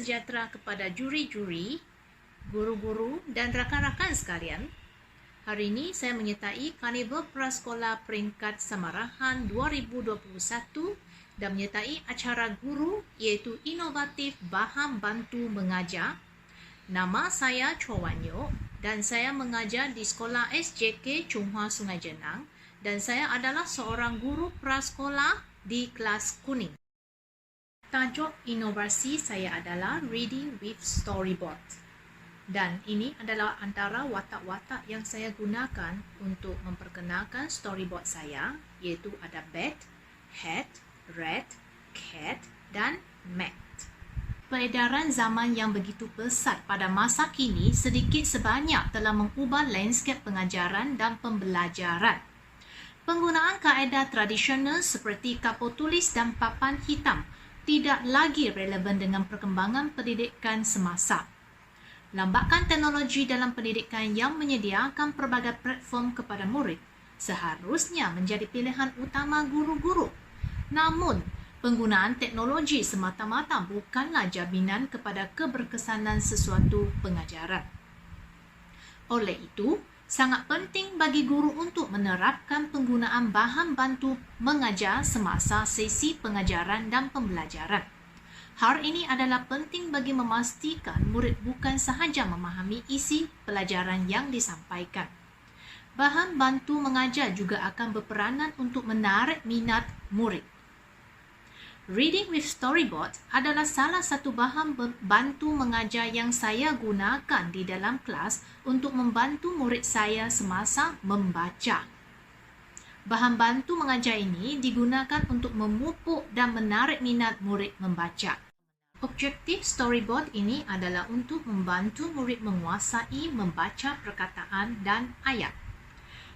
sejahtera kepada juri-juri, guru-guru dan rakan-rakan sekalian. Hari ini saya menyertai Karnival Prasekolah Peringkat Samarahan 2021 dan menyertai acara guru iaitu Inovatif Bahan Bantu Mengajar. Nama saya Chua Wan Yeok dan saya mengajar di Sekolah SJK Chunghwa Sungai Jenang dan saya adalah seorang guru prasekolah di kelas kuning. Tajuk inovasi saya adalah Reading with Storyboard. Dan ini adalah antara watak-watak yang saya gunakan untuk memperkenalkan storyboard saya, iaitu ada bat, hat, rat, cat dan mat. Peredaran zaman yang begitu pesat pada masa kini sedikit sebanyak telah mengubah lanskap pengajaran dan pembelajaran. Penggunaan kaedah tradisional seperti kapur tulis dan papan hitam tidak lagi relevan dengan perkembangan pendidikan semasa. Lambakan teknologi dalam pendidikan yang menyediakan pelbagai platform kepada murid seharusnya menjadi pilihan utama guru-guru. Namun, penggunaan teknologi semata-mata bukanlah jaminan kepada keberkesanan sesuatu pengajaran. Oleh itu, sangat penting bagi guru untuk menerapkan penggunaan bahan bantu mengajar semasa sesi pengajaran dan pembelajaran. Hal ini adalah penting bagi memastikan murid bukan sahaja memahami isi pelajaran yang disampaikan. Bahan bantu mengajar juga akan berperanan untuk menarik minat murid. Reading with Storyboard adalah salah satu bahan bantu mengajar yang saya gunakan di dalam kelas untuk membantu murid saya semasa membaca. Bahan bantu mengajar ini digunakan untuk memupuk dan menarik minat murid membaca. Objektif storyboard ini adalah untuk membantu murid menguasai membaca perkataan dan ayat.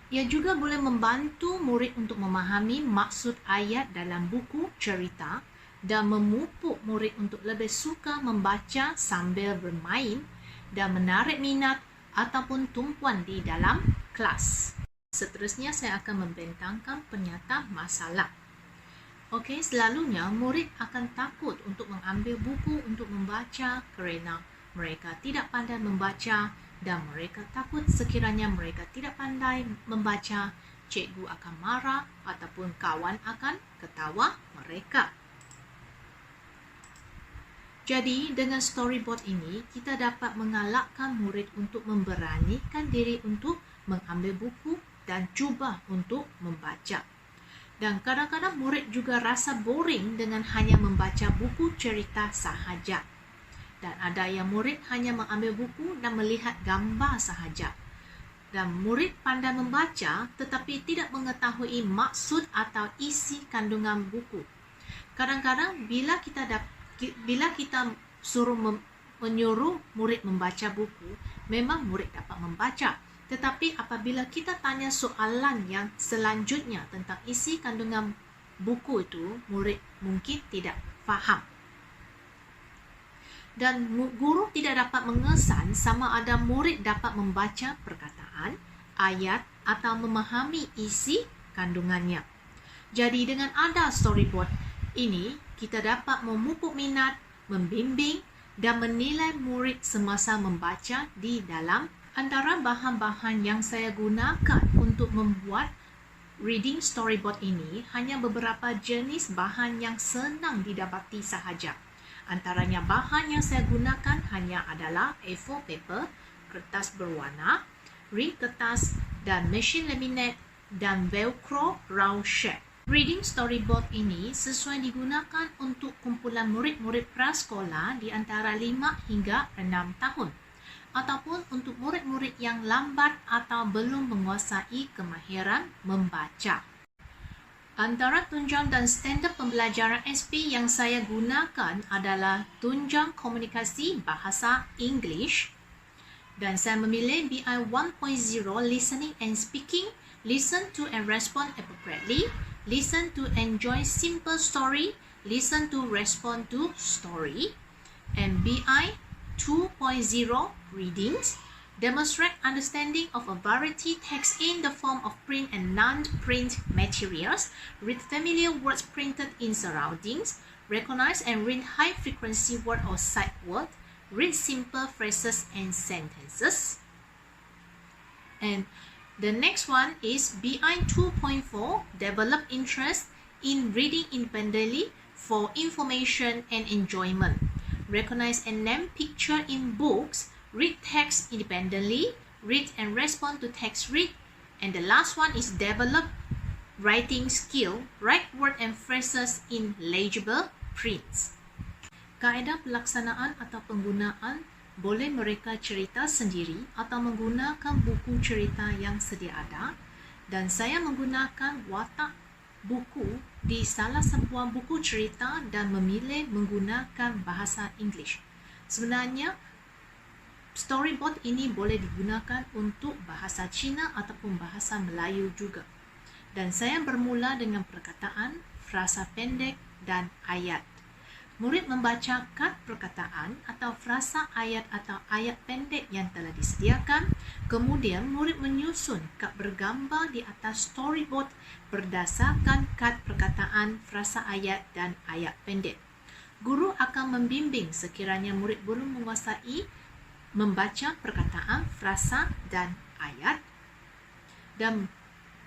Ia juga boleh membantu murid untuk memahami maksud ayat dalam buku cerita dan memupuk murid untuk lebih suka membaca sambil bermain dan menarik minat ataupun tumpuan di dalam kelas. Seterusnya saya akan membentangkan pernyataan masalah. Okey, selalunya murid akan takut untuk mengambil buku untuk membaca kerana mereka tidak pandai membaca dan mereka takut sekiranya mereka tidak pandai membaca, cikgu akan marah ataupun kawan akan ketawa mereka. Jadi, dengan storyboard ini, kita dapat mengalakkan murid untuk memberanikan diri untuk mengambil buku dan cuba untuk membaca. Dan kadang-kadang murid juga rasa boring dengan hanya membaca buku cerita sahaja. Dan ada yang murid hanya mengambil buku dan melihat gambar sahaja. Dan murid pandai membaca tetapi tidak mengetahui maksud atau isi kandungan buku. Kadang-kadang bila kita menyuruh murid membaca buku, memang murid dapat membaca. Tetapi apabila kita tanya soalan yang selanjutnya tentang isi kandungan buku itu, murid mungkin tidak faham. Dan guru tidak dapat mengesan sama ada murid dapat membaca perkataan, ayat atau memahami isi kandungannya. Jadi dengan ada storyboard ini, kita dapat memupuk minat, membimbing dan menilai murid semasa membaca di dalam. Antara bahan-bahan yang saya gunakan untuk membuat reading storyboard ini hanya beberapa jenis bahan yang senang didapati sahaja. Antaranya bahan yang saya gunakan hanya adalah A4 paper, kertas berwarna, ring kertas dan mesin laminate dan velcro round shape. Reading storyboard ini sesuai digunakan untuk kumpulan murid-murid prasekolah di antara 5 hingga 6 tahun. Ataupun untuk murid-murid yang lambat atau belum menguasai kemahiran membaca. Antara tunjang dan standard pembelajaran SP yang saya gunakan adalah tunjang komunikasi bahasa English dan saya memilih BI 1.0 Listening and Speaking, Listen to and Respond Appropriately, Listen to Enjoy Simple Story, Listen to Respond to Story, and BI 2.0 Readings, demonstrate understanding of a variety text in the form of print and non-print materials, read familiar words printed in surroundings, Recognize and read high frequency word or sight word. Read simple phrases and sentences. And the next one is BI 2.4, develop interest in reading independently for information and enjoyment. Recognize and name picture in books. Read text independently. Read and respond to text read. And the last one is develop writing skill. Write word and phrases in legible prints. Kaedah pelaksanaan atau penggunaan boleh mereka cerita sendiri atau menggunakan buku cerita yang sedia ada, dan saya menggunakan watak buku di salah sebuah buku cerita dan memilih menggunakan bahasa English. Sebenarnya storyboard ini boleh digunakan untuk bahasa Cina ataupun bahasa Melayu juga. Dan saya bermula dengan perkataan, frasa pendek dan ayat. Murid membaca kad perkataan atau frasa ayat atau ayat pendek yang telah disediakan. Kemudian murid menyusun kad bergambar di atas storyboard berdasarkan kad perkataan, frasa ayat dan ayat pendek. Guru akan membimbing sekiranya murid belum menguasai membaca perkataan, frasa dan ayat. Dan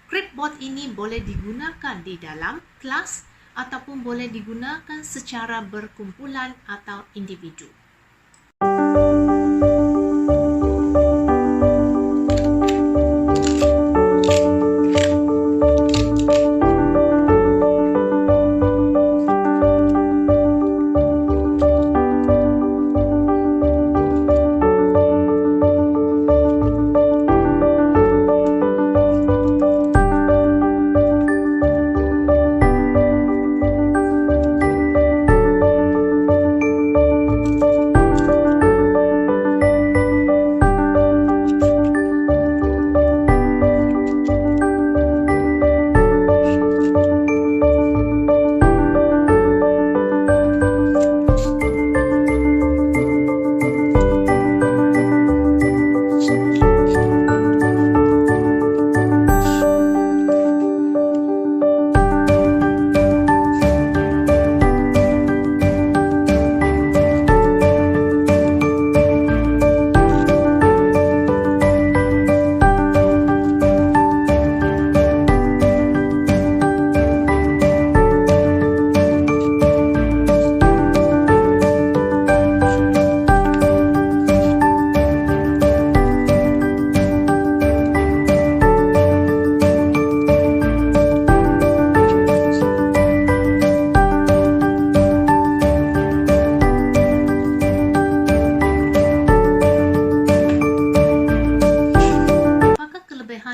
clipboard ini boleh digunakan di dalam kelas ataupun boleh digunakan secara berkumpulan atau individu.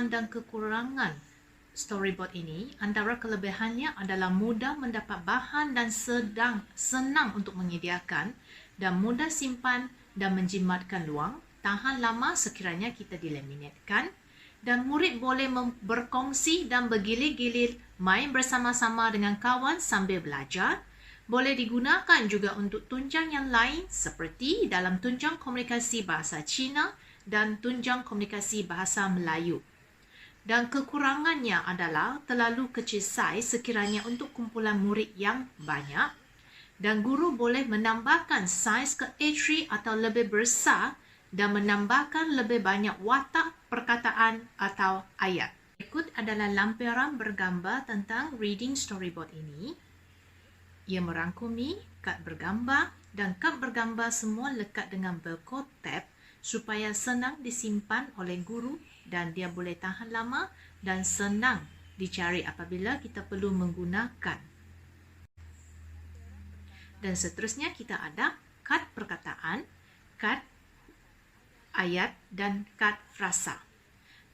Dan kekurangan storyboard ini, antara kelebihannya adalah mudah mendapat bahan dan senang untuk menyediakan, dan mudah simpan dan menjimatkan luang, tahan lama sekiranya kita dilaminatkan, dan murid boleh berkongsi dan bergilir-gilir main bersama-sama dengan kawan sambil belajar. Boleh digunakan juga untuk tunjang yang lain seperti dalam tunjang komunikasi bahasa Cina dan tunjang komunikasi bahasa Melayu. Dan kekurangannya adalah terlalu kecil saiz sekiranya untuk kumpulan murid yang banyak, dan guru boleh menambahkan saiz ke A3 atau lebih besar dan menambahkan lebih banyak watak perkataan atau ayat. Berikut adalah lampiran bergambar tentang reading storyboard ini. Ia merangkumi kad bergambar, dan kad bergambar semua lekat dengan barcode tab supaya senang disimpan oleh guru dan dia boleh tahan lama dan senang dicari apabila kita perlu menggunakan. Dan seterusnya kita ada kad perkataan, kad ayat dan kad frasa.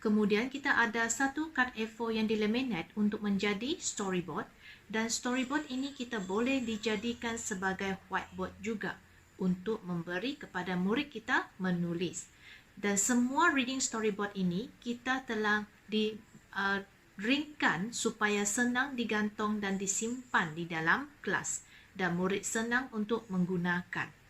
Kemudian kita ada satu kad A4 yang dilaminate untuk menjadi storyboard, dan storyboard ini kita boleh dijadikan sebagai whiteboard juga untuk memberi kepada murid kita menulis. Dan semua reading storyboard ini kita telah ringkan supaya senang digantung dan disimpan di dalam kelas dan murid senang untuk menggunakan.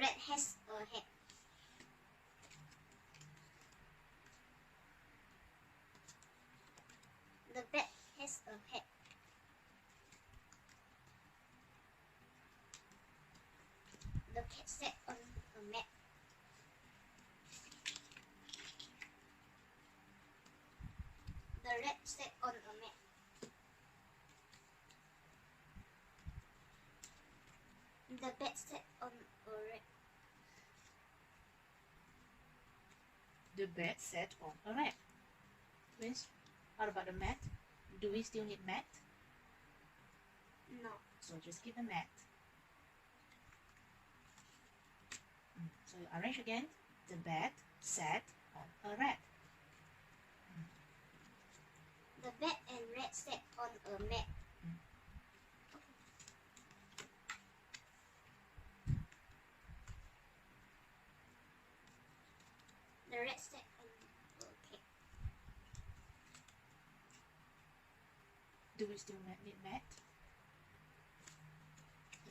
rat has a head. The bat has a head. The cat sat on a mat. The rat sat on a mat. The bat sat on a rat. The bat sat on a rat. Twins, how about the mat? Do we still need mat? No. So just give a mat. So you arrange again. The bat sat on a rat. The bat and rat sat on a mat. The rat sat on a cat. Do we still need mat?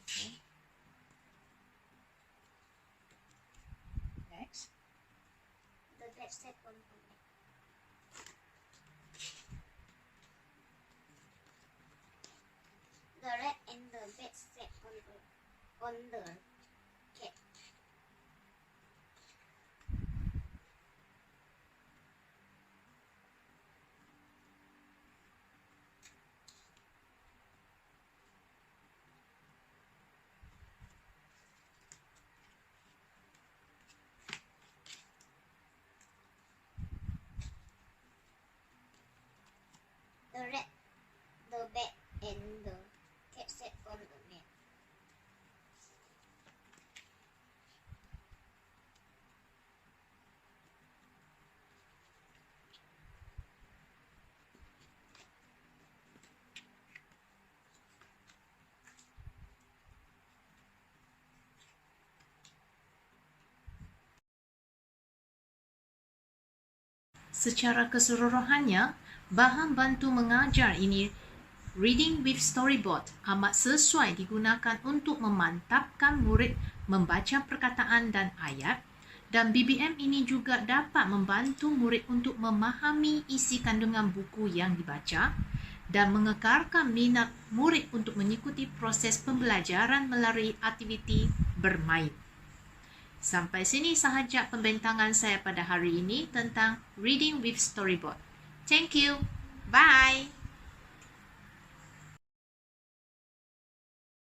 Okay. Next. The bat sat on a mat. The rat and the bat sat on the cat. The rat, the bat, and the cat sat on the mat. Secara keseluruhannya, bahan bantu mengajar ini Reading with Storyboard amat sesuai digunakan untuk memantapkan murid membaca perkataan dan ayat, dan BBM ini juga dapat membantu murid untuk memahami isi kandungan buku yang dibaca dan mengekalkan minat murid untuk mengikuti proses pembelajaran melalui aktiviti bermain. Sampai sini sahaja pembentangan saya pada hari ini tentang Reading with Storyboard. Thank you. Bye.